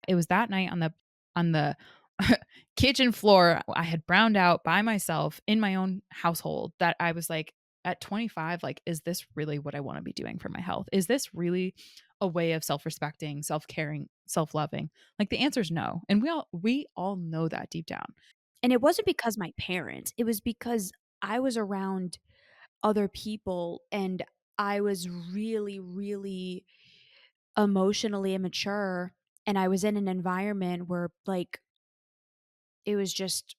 It was that night on the kitchen floor. I had browned out by myself in my own household that I was like, at 25, like, is this really what I want to be doing for my health? Is this really a way of self-respecting, self-caring, self-loving? Like the answer is no. And we all know that deep down. And it wasn't because my parents, it was because I was around other people and I was really, really emotionally immature, and I was in an environment where, like, it was just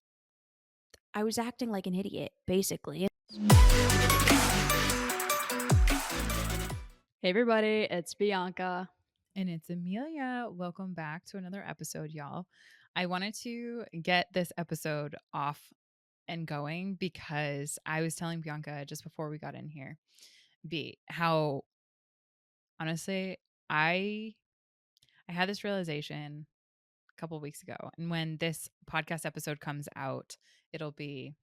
I was acting like an idiot, basically. Hey everybody, it's Bianca. And it's Emilia. Welcome back to another episode, y'all. I wanted to get this episode off and going because I was telling Bianca just before we got in here, how honestly I I had this realization a couple of weeks ago. And when this podcast episode comes out, it'll be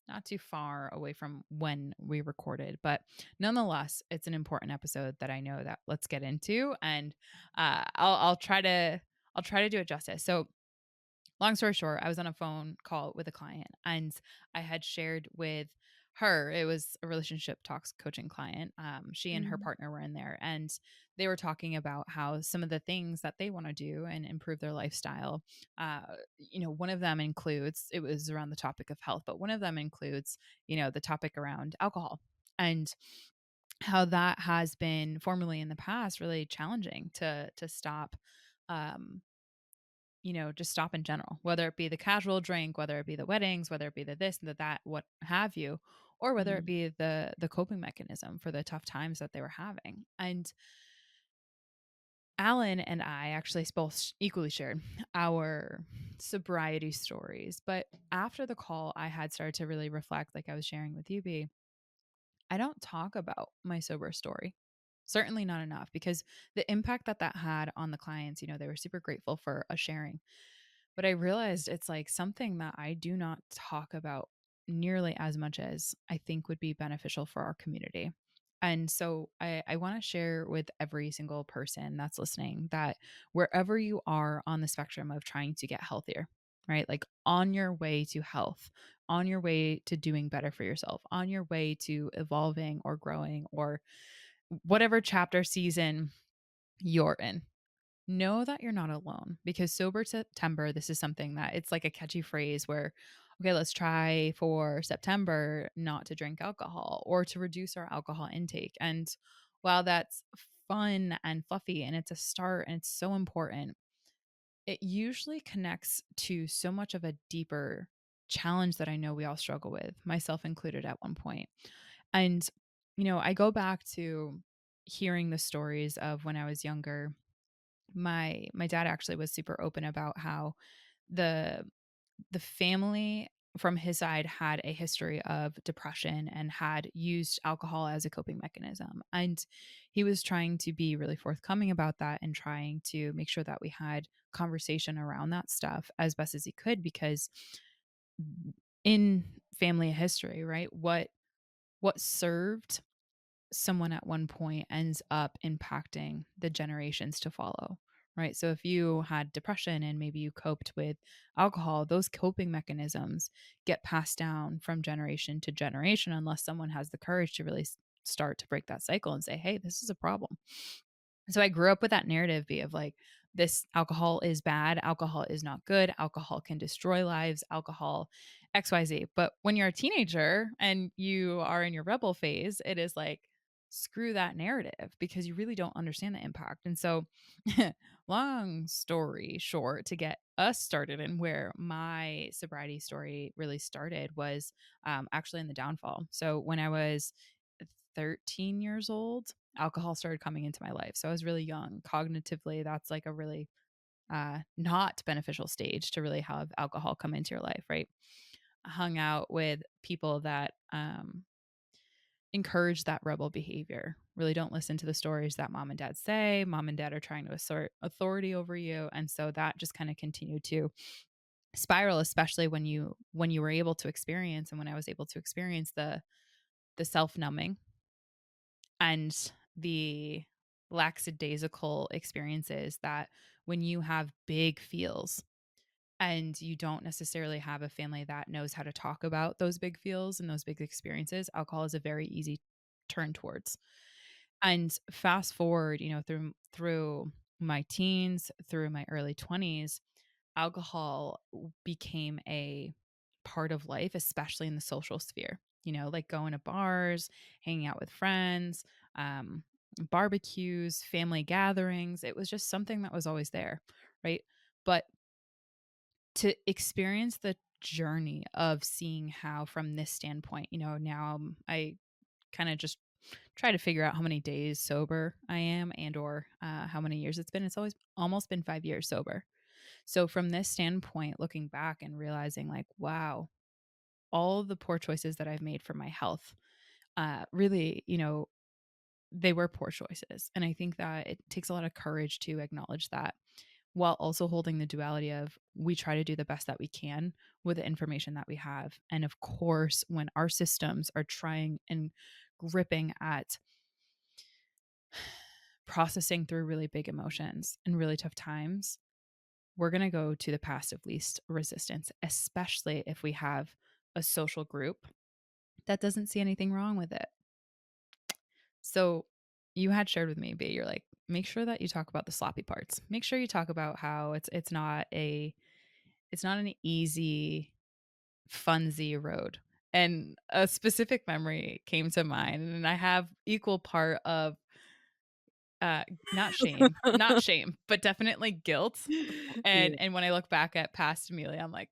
not too far away from when we recorded, but nonetheless, it's an important episode that I know that let's get into, and I'll try to do it justice. So long story short, I was on a phone call with a client and I had shared with her, it was a relationship talks coaching client. She and her Mhm. partner were in there and they were talking about how some of the things that they want to do and improve their lifestyle. One of them includes, it was around the topic of health, but one of them includes, the topic around alcohol and how that has been formerly in the past really challenging to stop. Um, just stop in general, whether it be the casual drink, whether it be the weddings, whether it be the this and the that, what have you, or whether it Mhm. be the coping mechanism for the tough times that they were having. And Alan and I actually both equally shared our sobriety stories. But after the call, I had started to really reflect, like I was sharing with you, B. I don't talk about my sober story. Certainly not enough because the impact that that had on the clients, they were super grateful for us sharing. But I realized it's like something that I do not talk about nearly as much as I think would be beneficial for our community. And so I want to share with every single person that's listening that wherever you are on the spectrum of trying to get healthier, right? Like on your way to health, on your way to doing better for yourself, on your way to evolving or growing or whatever chapter season you're in, know that you're not alone because sober September, this is something that it's like a catchy phrase where, okay, let's try for September not to drink alcohol or to reduce our alcohol intake. And while that's fun and fluffy and it's a start and it's so important, it usually connects to so much of a deeper challenge that I know we all struggle with, myself included at one point. And, I go back to hearing the stories of when I was younger. My dad actually was super open about how the the family from his side had a history of depression and had used alcohol as a coping mechanism. And he was trying to be really forthcoming about that and trying to make sure that we had conversation around that stuff as best as he could because in family history, right? What served someone at one point ends up impacting the generations to follow, right? So if you had depression and maybe you coped with alcohol, those coping mechanisms get passed down from generation to generation unless someone has the courage to really start to break that cycle and say, hey, this is a problem. So I grew up with that narrative be of like, this alcohol is bad, alcohol is not good, alcohol can destroy lives, alcohol XYZ. But when you're a teenager and you are in your rebel phase, it is like, screw that narrative because you really don't understand the impact. And so, long story short, to get us started and where my sobriety story really started was actually in the downfall. So when I was 13 years old, alcohol started coming into my life. So I was really young. Cognitively, that's like a really not beneficial stage to really have alcohol come into your life, right? I hung out with people that encourage that rebel behavior. Really don't listen to the stories that mom and dad say. Mom and dad are trying to assert authority over you. And so that just kind of continued to spiral, especially when you were able to experience and when I was able to experience the self-numbing and the lackadaisical experiences that when you have big feels and you don't necessarily have a family that knows how to talk about those big feels and those big experiences, alcohol is a very easy turn towards. And fast forward, through my teens, through my early 20s, alcohol became a part of life, especially in the social sphere. Like going to bars, hanging out with friends, um, barbecues, family gatherings. It was just something that was always there, right? But to experience the journey of seeing how, from this standpoint, now I kind of just try to figure out how many days sober I am and or how many years it's been. It's always almost been 5 years sober. So from this standpoint, looking back and realizing like, wow, all the poor choices that I've made for my health, really, they were poor choices. And I think that it takes a lot of courage to acknowledge that, while also holding the duality of we try to do the best that we can with the information that we have. And of course, when our systems are trying and gripping at processing through really big emotions and really tough times, we're going to go to the path of least resistance, especially if we have a social group that doesn't see anything wrong with it. So you had shared with me, B, you're like, make sure that you talk about the sloppy parts. Make sure you talk about how it's not an easy, funsy road. And a specific memory came to mind, and I have equal part of Uh, not shame, but definitely guilt. Yeah. And when I look back at past Emilia, I'm like,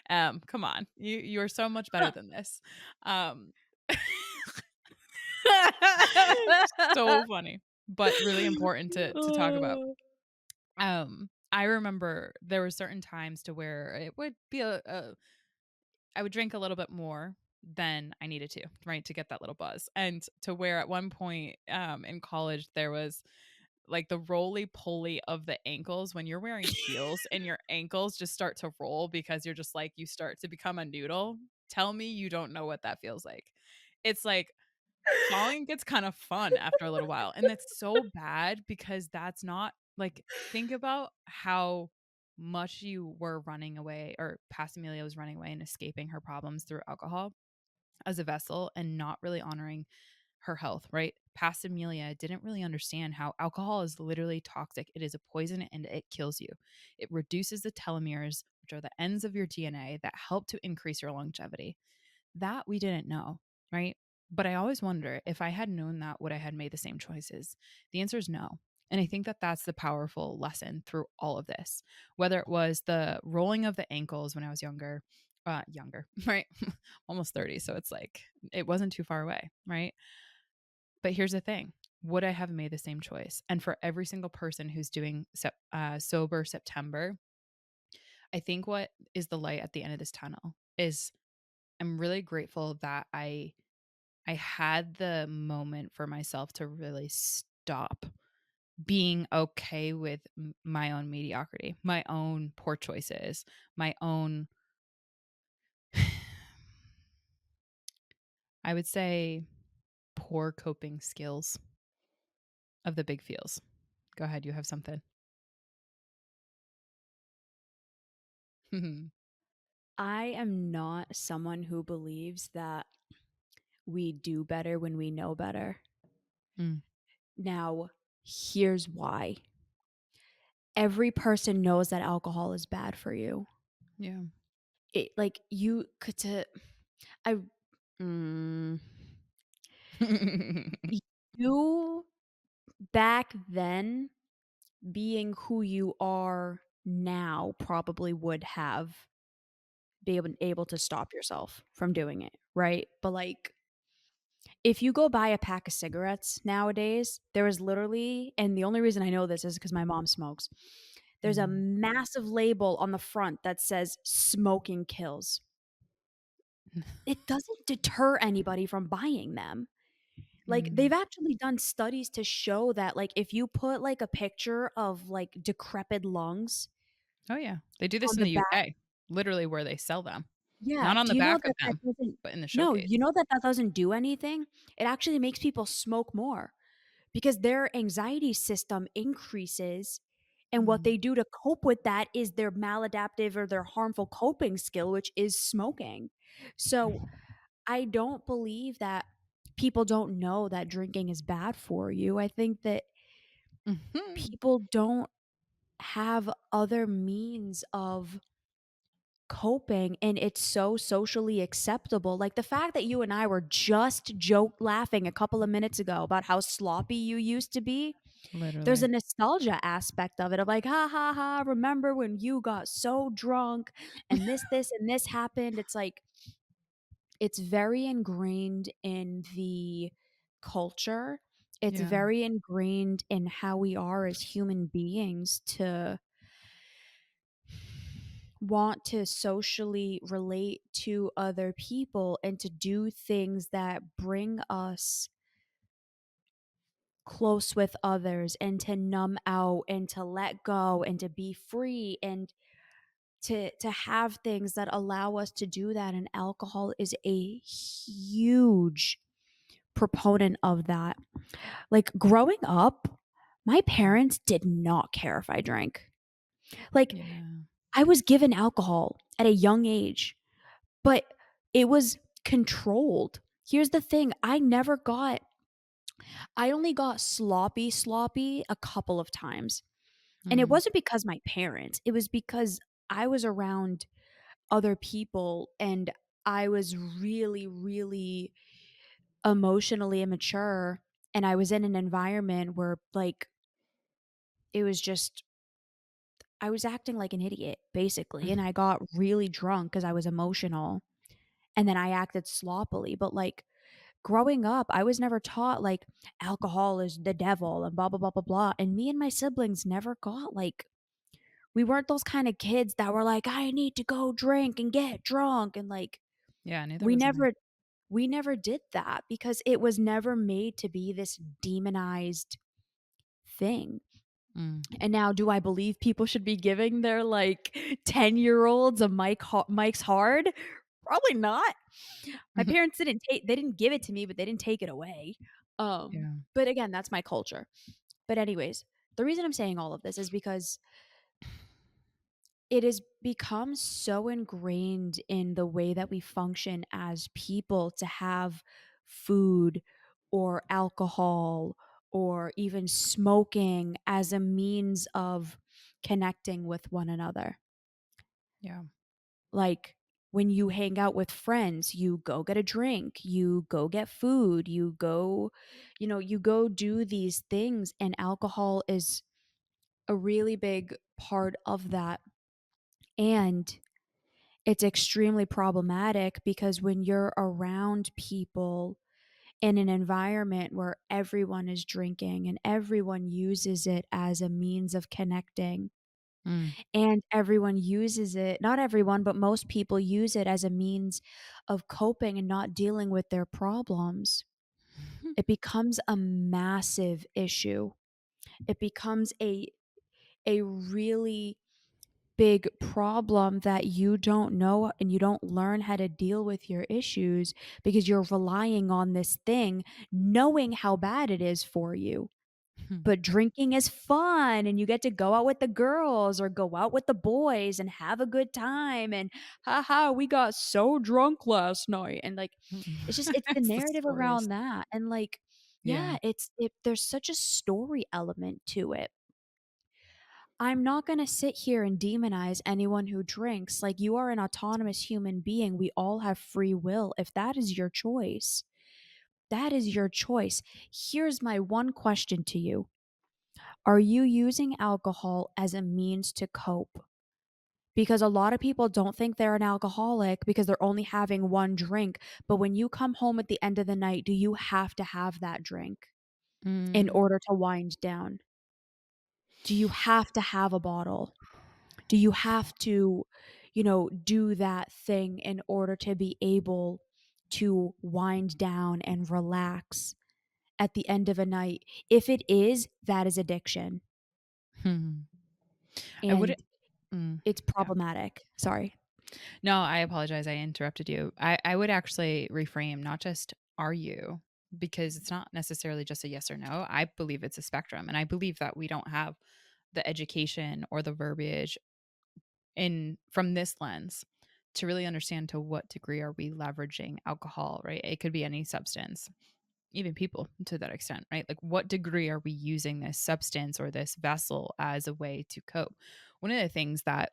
damn, come on, you are so much better than this. Um, so funny, but really important to talk about. Oh. I remember there were certain times to where it would be I would drink a little bit more than I needed to, right, to get that little buzz, and to where at one point in college there was like the roly poly of the ankles when you're wearing heels and your ankles just start to roll because you're just like you start to become a noodle. Tell me you don't know what that feels like. It's like falling gets kind of fun after a little while. And that's so bad because that's not like, think about how much you were running away, or past Amelia was running away and escaping her problems through alcohol as a vessel and not really honoring her health, right? Past Amelia didn't really understand how alcohol is literally toxic. It is a poison and it kills you. It reduces the telomeres, which are the ends of your DNA that help to increase your longevity. That we didn't know, right? But I always wonder, if I had known that, would I had made the same choices? The answer is no. And I think that that's the powerful lesson through all of this. Whether it was the rolling of the ankles when I was younger, right? Almost 30. So it's like, it wasn't too far away, right? But here's the thing, would I have made the same choice? And for every single person who's doing sober September, I think what is the light at the end of this tunnel is I'm really grateful that I had the moment for myself to really stop being okay with my own mediocrity, my own poor choices, my own, I would say, poor coping skills of the big feels. Go ahead, you have something. I am not someone who believes that we do better when we know better. Mm, Now, here's why. Every person knows that alcohol is bad for you. yeah. It like you could to I mm, you back then being who you are now probably would have be able to stop yourself from doing it, right? But like if you go buy a pack of cigarettes nowadays, there is literally, and the only reason I know this is because my mom smokes. There's a Mm. massive label on the front that says smoking kills. It doesn't deter anybody from buying them. Like Mm. they've actually done studies to show that like if you put like a picture of like decrepit lungs Oh, yeah. They do this on in the the back. UK, literally where they sell them. Yeah, Not on do the you know back of that that them, doesn't but in the no, showcase. you know that that doesn't do anything? It actually makes people smoke more because their anxiety system increases And what Mm. they do to cope with that is their maladaptive or their harmful coping skill, which is smoking. So I don't believe that people don't know that drinking is bad for you. I think that Mhm. people don't have other means of coping, and it's so socially acceptable. Like the fact that you and I were just joke laughing a couple of minutes ago about how sloppy you used to be. There's a Literally. nostalgia aspect of it of like, "Ha ha ha, remember when you got so drunk and this, and this happened?" It's like it's very ingrained in the culture. It's Yeah. very ingrained in how we are as human beings to want to socially relate to other people and to do things that bring us close with others and to numb out and to let go and to be free and to have things that allow us to do that, and alcohol is a huge proponent of that. Like growing up, my Mm. parents did not care if I drank. Like Yeah. I was given alcohol at a young age, but it was controlled. Here's the thing, I only got sloppy a couple of times. And it Mm. wasn't because my parents, it was because I was around other people and I was really, really emotionally immature, and I was in an environment where, like, it was just I was acting like an idiot, basically, and I got really drunk because I was emotional, and then I acted sloppily, but, like, growing up, I was never taught, like, alcohol is the devil and blah, blah, blah, blah, blah, and me and my siblings never got, like we weren't those kinda kids that were like, "I need to go drink and get drunk," and, like, Yeah, neither we was I. never we never did that because it was never made to be this demonized thing. Mm. And now do I believe people should be giving their, like, 10-year-olds a Mike's Hard? Probably not. My Mhm. parents they didn't give it to me, but they didn't take it away. Yeah. But again, that's my culture. But anyways, the reason I'm saying all of this is because it has become so ingrained in the way that we function as people to have food or alcohol or even smoking as a means of connecting with one another. Yeah. Like when you hang out with friends, you go get a drink, you go get food, you go do these things, and alcohol is a really big part of that. And it's extremely problematic because when you're around people in an environment where everyone is drinking and everyone uses it as a means of connecting, Mm. and everyone uses it, not everyone, but most people use it as a means of coping and not dealing with their problems, it becomes a massive issue. It becomes a really big problem that you don't know and you don't learn how to deal with your issues because you're relying on this thing knowing how bad it is for you. But drinking is fun and you get to go out with the girls or go out with the boys and have a good time and haha, we got so drunk last night. And like it's the It's the narrative around stories. that. And like, Yeah. yeah, there's such a story element to it. I'm not going to sit here and demonize anyone who drinks. Like, you are an autonomous human being. We all have free will. If that is your choice, that is your choice. Here's my one question to you. Are you using alcohol as a means to cope? Because a lot of people don't think they're an alcoholic because they're only having one drink. But when you come home at the end of the night, do you have to have that drink in Mm. order to wind down? Do you have to have a bottle? Do you have to, do that thing in order to be able to wind down and relax at the end of a night? If it is, that is addiction, Hmm. I would. and Mm. it's Yeah. problematic. Sorry. No, I apologize. I interrupted you. I would actually reframe, not just are you, because it's not necessarily just a yes or no. I believe it's a spectrum. And I believe that we don't have the education or the verbiage in from this lens to really understand to what degree are we leveraging alcohol, right? It could be any substance, even people to that extent, right? Like, what degree are we using this substance or this vessel as a way to cope? One of the things that,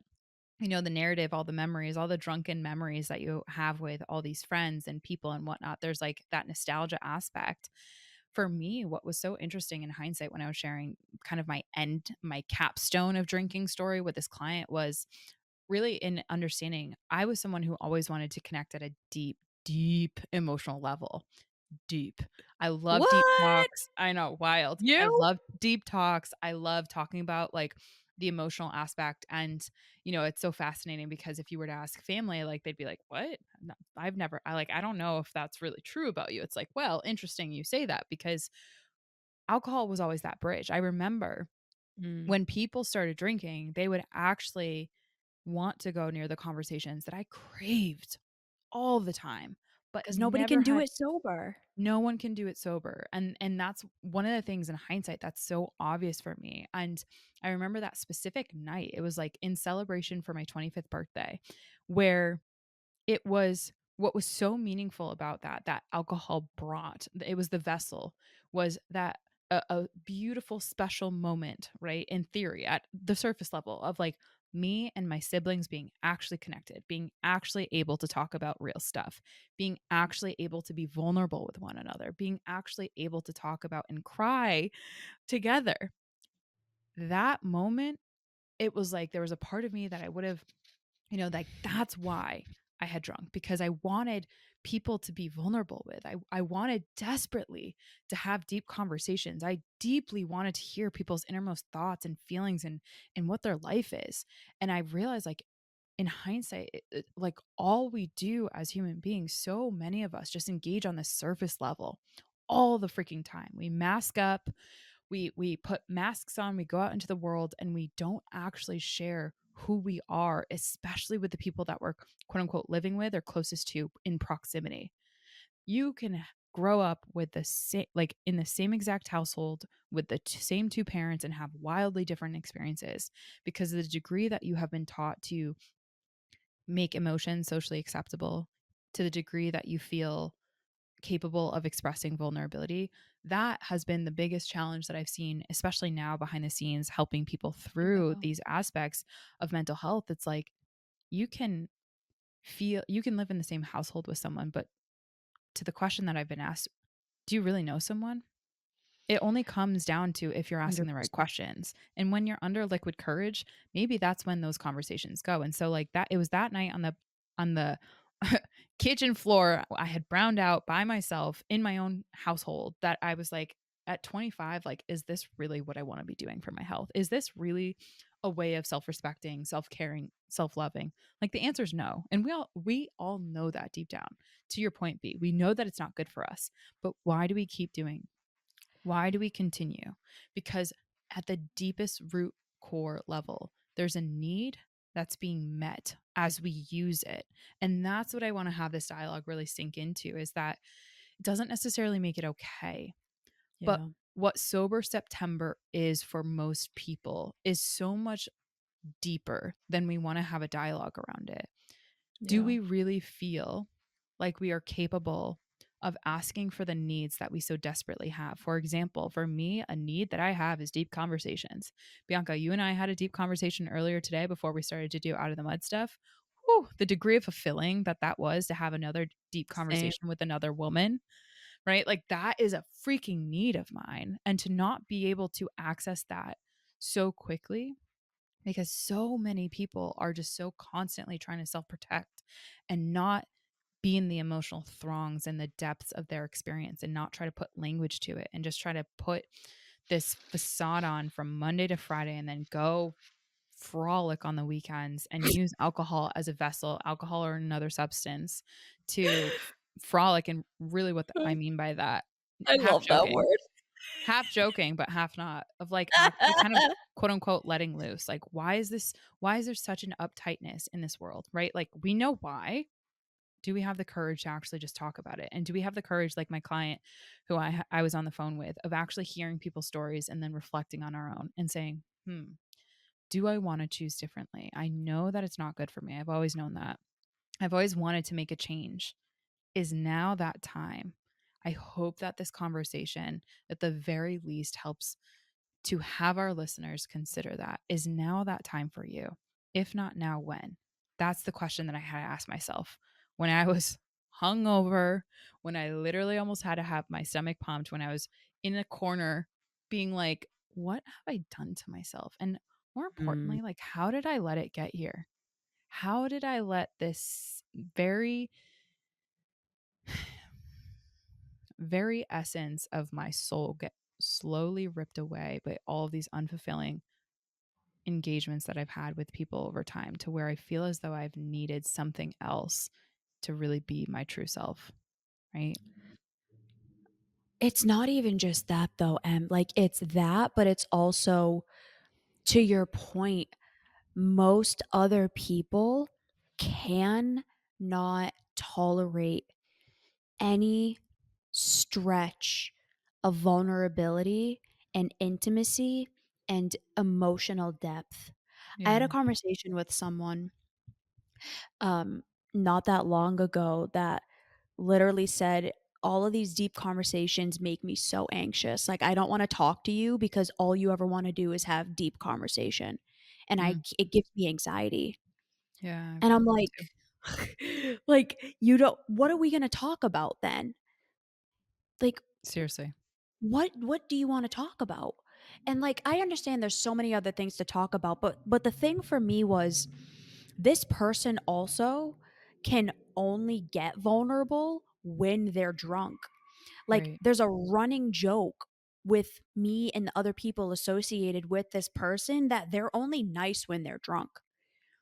the narrative, all the memories, all the drunken memories that you have with all these friends and people and whatnot, there's like that nostalgia aspect. For me, what was so interesting in hindsight when I was sharing kind of my capstone of drinking story with this client was really in understanding I was someone who always wanted to connect at a deep, deep emotional level. Deep. I love deep What? talks. I know, wild. I You? love deep talks. I love talking about like the emotional aspect. And, it's so fascinating because if you were to ask family, like they'd be like, what? No, I've never, I don't know if that's really true about you. It's like, well, interesting you say that because alcohol was always that bridge. I remember Mm. when people started drinking, they would actually want to go near the conversations that I craved all the time, but 'Cause nobody never can do had. it sober. No one can do it sober, and that's one of the things in hindsight that's so obvious for me, and I remember that specific night, it was, like, in celebration for my 25th birthday, where it was what was so meaningful about that alcohol brought, it was the vessel, was that a beautiful special moment, right, in theory, at the surface level of, like, me and my siblings being actually connected, being actually able to talk about real stuff, being actually able to be vulnerable with one another, being actually able to talk about and cry together. That moment, it was like there was a part of me that I would've, like that's why I had drunk because I wanted people to be vulnerable with. I wanted desperately to have deep conversations. I deeply wanted to hear people's innermost thoughts and feelings and what their life is. And I realized like in hindsight, like all we do as human beings, so many of us just engage on the surface level all the freaking time. We mask up, we put masks on, we go out into the world and we don't actually share who we are, especially with the people that we're quote unquote living with or closest to in proximity. You can grow up with the same like in the same exact household with the same two parents and have wildly different experiences because of the degree that you have been taught to make emotions socially acceptable, to the degree that you feel capable of expressing vulnerability. That has been the biggest challenge that I've seen, especially now behind the scenes, helping people through Yeah. these aspects of mental health. It's like you can you can live in the same household with someone, but to the question that I've been asked, do you really know someone? It only comes down to if you're asking the right 100%. questions. And when you're under liquid courage, maybe that's when those conversations go. And so like that it was that night on the kitchen floor, I had browned out by myself in my own household that I was like at 25 like is this really what I want to be doing for my health? Is this really a way of self-respecting, self-caring, self-loving? Like the answer is no. And we all know that deep down. To your point B, we know that it's not good for us. But why do we keep doing why do we continue? Because at the deepest root core level, there's a need that's being met as we use it. And that's what I want to have this dialogue really sink into is that it doesn't necessarily make it okay. But Yeah. what sober September is for most people is so much deeper than we want to have a dialogue around it. Do Yeah. we really feel like we are capable of asking for the needs that we so desperately have? For example, for me, a need that I have is deep conversations. Bianca, you and I had a deep conversation earlier today before we started to do Out of the Mud stuff. Whew, the degree of fulfilling that was to have another deep Same. conversation with another woman, right? Like that is a freaking need of mine. And to not be able to access that so quickly because so many people are just so constantly trying to self protect and not be in the emotional throngs and the depths of their experience and not try to put language to it and just try to put this facade on from Monday to Friday and then go frolic on the weekends and use alcohol as a vessel, alcohol or another substance to frolic. And really, what I mean by that, I half love that joking, word. but half not, of like actually kind of quote unquote letting loose. Like, why is there such an uptightness in this world, right? Like, we know why. Do we have the courage to actually just talk about it? And do we have the courage, like my client who I was on the phone with, of actually hearing people's stories and then reflecting on our own and saying, Do I want to choose differently? I know that it's not good for me. I've always known that. I've always wanted to make a change. Is now that time? I hope that this conversation, at the very least, helps to have our listeners consider that. Is now that time for you? If not now, when? That's the question that I had to ask myself when I was hungover, when I literally almost had to have my stomach pumped, when I was in a corner being like, what have I done to myself? And more Mm. importantly, like, how did I let it get here? How did I let this very, very essence of my soul get slowly ripped away by all of these unfulfilling engagements that I've had with people over time, to where I feel as though I've needed something else to really be my true self, right? It's not even just that though, like, it's that, but it's also, to your point, most other people can not tolerate any stretch of vulnerability and intimacy and emotional depth. I had Yeah. a conversation with someone, um, not that long ago, that literally said, all of these deep conversations make me so anxious. Like, I don't want to talk to you because all you ever want to do is have deep conversation. And Mm. it gives me anxiety. Yeah, I've And had I'm that like, too. like, you don't, what are we going to talk about then? Like, Seriously. what do you want to talk about? And like, I understand there's so many other things to talk about, but the thing for me was, this person also can only get vulnerable when they're drunk. Like, Right. there's a running joke with me and the other people associated with this person that they're only nice when they're drunk.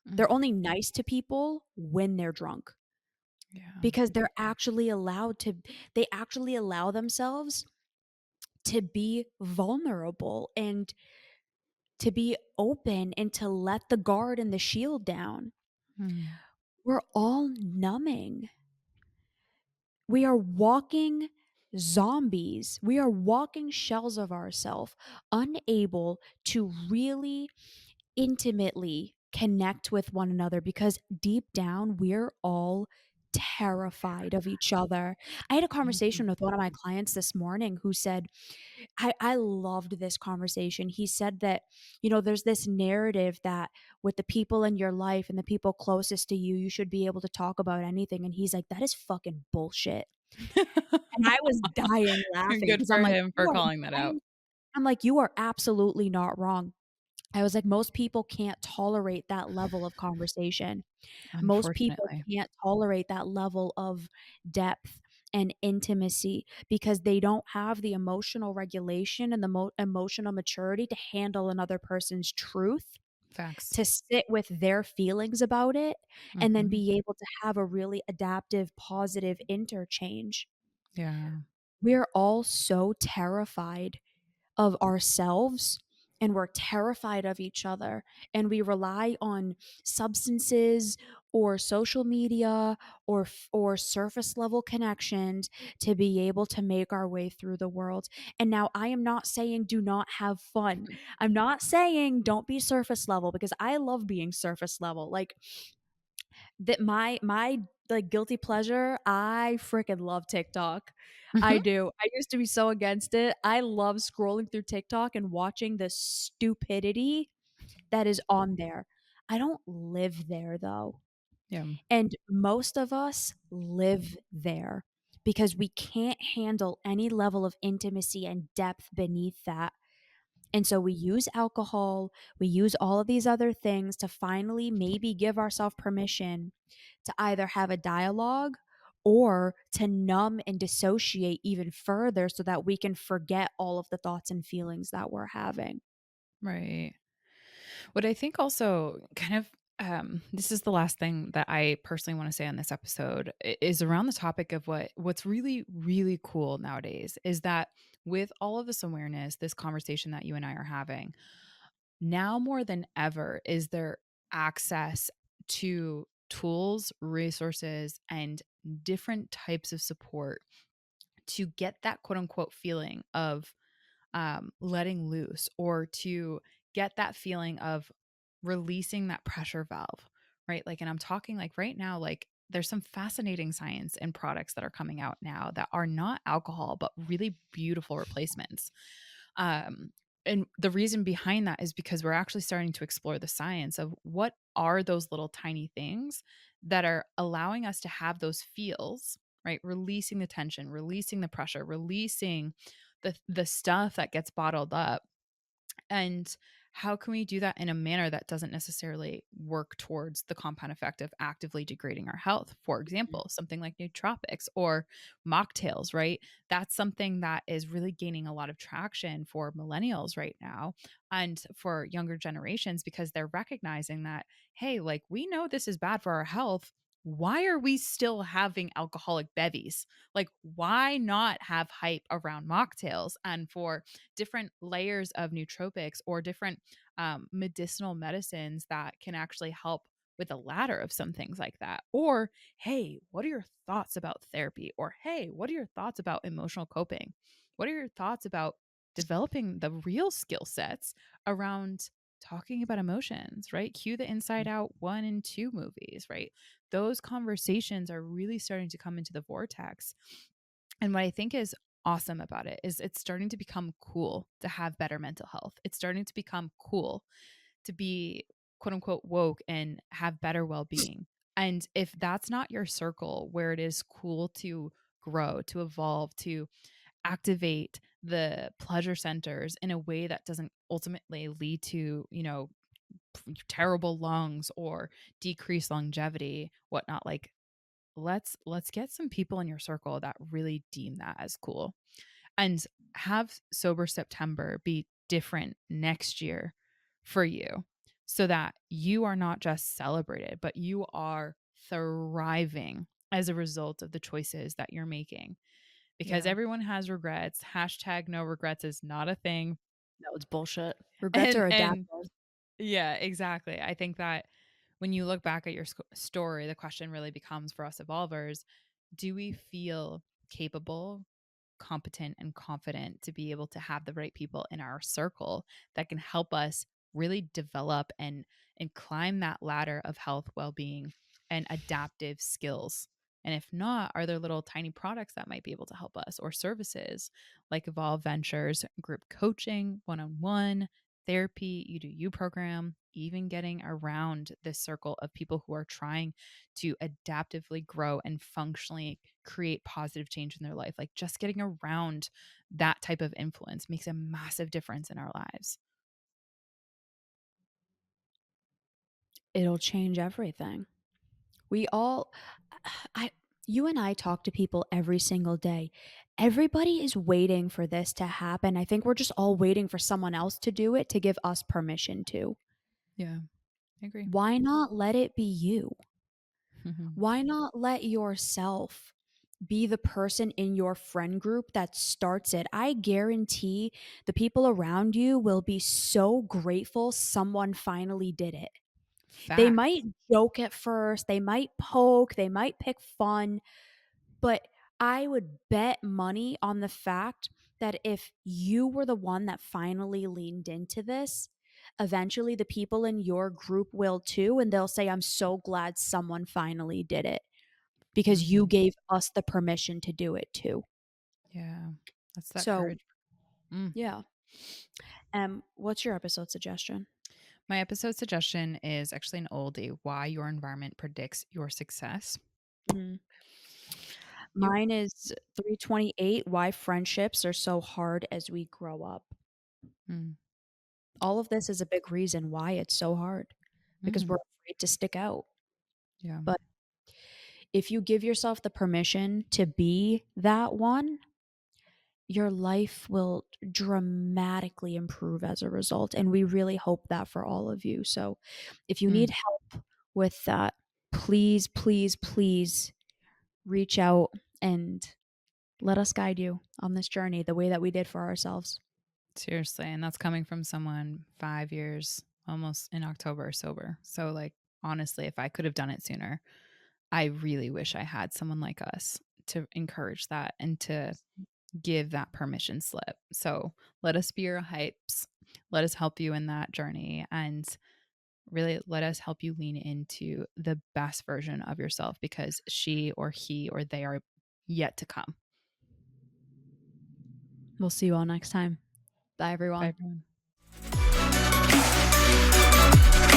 Mm. They're only nice to people when they're drunk, Yeah. because they actually allow themselves to be vulnerable and to be open and to let the guard and the shield down. Mm. We're all numbing. We are walking zombies. We are walking shells of ourselves, unable to really intimately connect with one another, because deep down, we're all terrified of each other. I had a Mhm. conversation with one of my clients this morning who said, I loved this conversation. He said that, there's this narrative that with the people in your life and the people closest to you, you should be able to talk about anything. And he's like, that is fucking bullshit. And I was dying laughing Good because I'm for like, him for calling that out. I'm like, you are absolutely not wrong. I was like, most people can't tolerate that level of conversation. Most people Unfortunately. can't tolerate that level of depth and intimacy because they don't have the emotional regulation and the emotional maturity to handle another person's truth, Facts. to sit with their feelings about it, and then Mhm. be able to have a really adaptive, positive interchange. Yeah. We're all so terrified of ourselves, and we're terrified of each other, and we rely on substances or social media or surface level connections to be able to make our way through the world. And now, I am not saying do not have fun. I'm not saying don't be surface level, because I love being surface level. Like, that my like guilty pleasure, I freaking love TikTok. I Mhm. do. I used to be so against it. I love scrolling through TikTok and watching the stupidity that is on there. I don't live there though. Yeah. And most of us live there because we can't handle any level of intimacy and depth beneath that. And so we use alcohol, we use all of these other things to finally maybe give ourselves permission to either have a dialogue or to numb and dissociate even further so that we can forget all of the thoughts and feelings that we're having. Right. What I think also kind of this is the last thing that I personally want to say on this episode, is around the topic of what's really really cool nowadays is that with all of this awareness, this conversation that you and I are having, now more than ever is there access to tools, resources, and different types of support to get that quote unquote feeling of letting loose, or to get that feeling of releasing that pressure valve, right? Like, and I'm talking like right now, like there's some fascinating science in products that are coming out now that are not alcohol, but really beautiful replacements. Um, and the reason behind that is because we're actually starting to explore the science of what are those little tiny things that are allowing us to have those feels, right? Releasing the tension, releasing the pressure, releasing the stuff that gets bottled up, and how can we do that in a manner that doesn't necessarily work towards the compound effect of actively degrading our health? For Mhm. example, something like nootropics or mocktails, right? That's something that is really gaining a lot of traction for millennials right now and for younger generations because they're recognizing that, hey, like we know this is bad for our health. Why are we still having alcoholic bevies? Like, why not have hype around mocktails and for different layers of nootropics or different medicinal medicines that can actually help with the ladder of some things like that? Or, hey, what are your thoughts about therapy? Or, hey, what are your thoughts about emotional coping? What are your thoughts about developing the real skill sets around talking about emotions, right? Cue the Inside Out 1 and 2 movies, right? Those conversations are really starting to come into the vortex. And what I think is awesome about it is it's starting to become cool to have better mental health. It's starting to become cool to be quote unquote woke and have better well being. And if that's not your circle where it is cool to grow, to evolve, to activate the pleasure centers in a way that doesn't ultimately lead to, terrible lungs or decreased longevity, whatnot, like let's get some people in your circle that really deem that as cool and have sober September be different next year for you so that you are not just celebrated but you are thriving as a result of the choices that you're making because Yeah. everyone has regrets. Hashtag no regrets is not a thing. No, it's bullshit. Regrets and are and adaptive. yeah, exactly. I think that when you look back at your story, the question really becomes for us evolvers, do we feel capable, competent, and confident to be able to have the right people in our circle that can help us really develop and climb that ladder of health, well-being, and adaptive skills? And if not, are there little tiny products that might be able to help us or services like Evolve Ventures, group coaching, one-on-one, therapy, you do you program, even getting around this circle of people who are trying to adaptively grow and functionally create positive change in their life. Like just getting around that type of influence makes a massive difference in our lives. It'll change everything. We all I you and I talk to people every single day. Everybody is waiting for this to happen. I think we're just all waiting for someone else to do it to give us permission to. Yeah, I agree. Why not let it be you? Mhm. Why not let yourself be the person in your friend group that starts it? I guarantee the people around you will be so grateful someone finally did it. They might Facts. joke at first, they might poke, they might pick fun, but I would bet money on the fact that if you were the one that finally leaned into this, eventually the people in your group will too. And they'll say, I'm so glad someone finally did it because you Mhm. gave us the permission to do it too. Yeah, that's that So, courage. Mm. yeah. What's your episode suggestion? My episode suggestion is actually an oldie, Why Your Environment Predicts Your Success. Mhm. You Mine is 328, Why Friendships Are So Hard as We Grow Up. mm, All of this is a big reason why it's so hard because we're mm, afraid to stick out. yeah. But if you give yourself the permission to be that one, your life will dramatically improve as a result. And we really hope that for all of you. So if you need Mm, help with that, please, please, please reach out and let us guide you on this journey the way that we did for ourselves. seriously, and that's coming from someone 5 years almost in October sober. So like honestly, if I could have done it sooner, I really wish I had someone like us to encourage that and to give that permission slip. So let us be your hypes. Let us help you in that journey. And Really let us help you lean into the best version of yourself because she or he or they are yet to come. We'll see you all next time. Bye, Bye, everyone.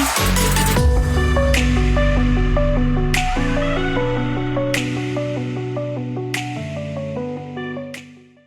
everyone.